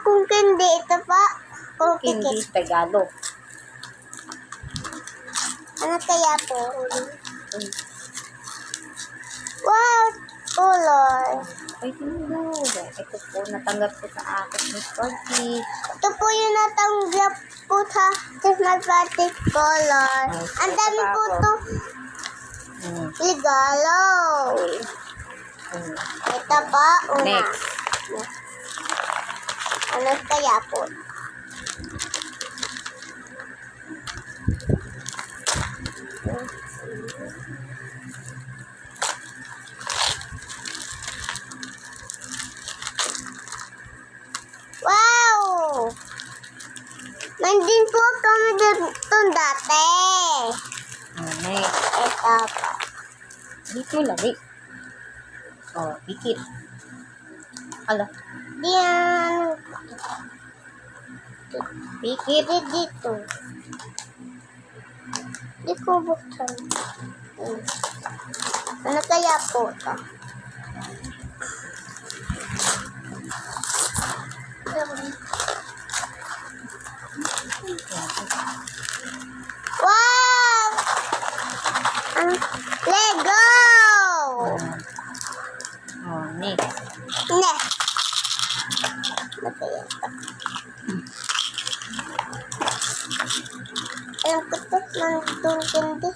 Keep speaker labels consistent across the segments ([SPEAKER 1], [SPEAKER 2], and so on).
[SPEAKER 1] kung hindi. Ito po. Kung
[SPEAKER 2] Hindi
[SPEAKER 1] tikit.
[SPEAKER 2] Tagalog.
[SPEAKER 1] Ano kaya po? Wow! Color.
[SPEAKER 2] Ay, hello. Ito po, natanggap ko sa akin ni Sporty.
[SPEAKER 1] Ito po yung natanggap po sa Christmas party color. Ang dami po ito. Regalo. Ito po, una.
[SPEAKER 2] Next.
[SPEAKER 1] Ano kaya po? Wow! Nandun po kami dito dati.
[SPEAKER 2] Next.
[SPEAKER 1] Ito po.
[SPEAKER 2] Dito lagi. Oh, dikit. Ala,
[SPEAKER 1] Diyan.
[SPEAKER 2] dikit.
[SPEAKER 1] Dito. Di ko buksan. Ano kaya po ito? Wow! Lego!
[SPEAKER 2] Oh, next.
[SPEAKER 1] Ne. Ano kaya ito? Alam ko ito. Nandun.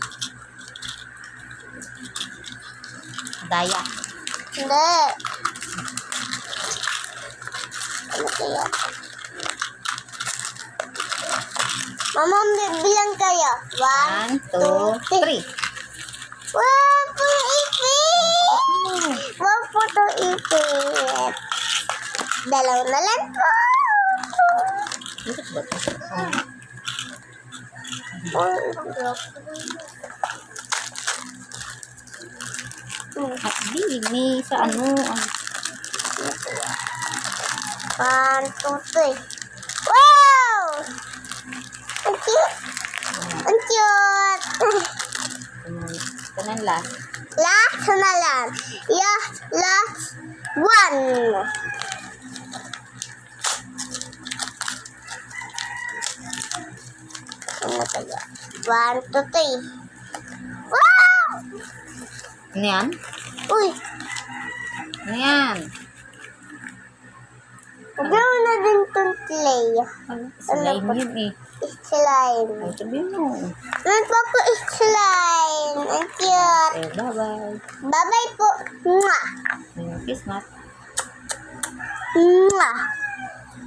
[SPEAKER 2] Daya.
[SPEAKER 1] Hindi. Ano kaya ito? Mama, bilang kayo. 1, 2, 3.
[SPEAKER 2] 1, 2, 3.
[SPEAKER 1] Wow, po ipit! Wow po ito ipit. Dalaw na lang po.
[SPEAKER 2] Dikit ba ito? At di, may sa ano.
[SPEAKER 1] 1, 2, 3. Wow! Ang cute! Ang cute!
[SPEAKER 2] Kanan last.
[SPEAKER 1] Last na lang. Yes, last one. Ano kaya? 1, 2, 3. Wow!
[SPEAKER 2] Ano yan?
[SPEAKER 1] Uy!
[SPEAKER 2] Ano yan?
[SPEAKER 1] Gawin na din itong clay.
[SPEAKER 2] Slime yun eh.
[SPEAKER 1] Slime.
[SPEAKER 2] Ay, sabihin mo.
[SPEAKER 1] Ano po po slime? Ang cute.
[SPEAKER 2] Okay, bye-bye.
[SPEAKER 1] Bye-bye po. Mwah!
[SPEAKER 2] Merry Christmas.
[SPEAKER 1] Mwah!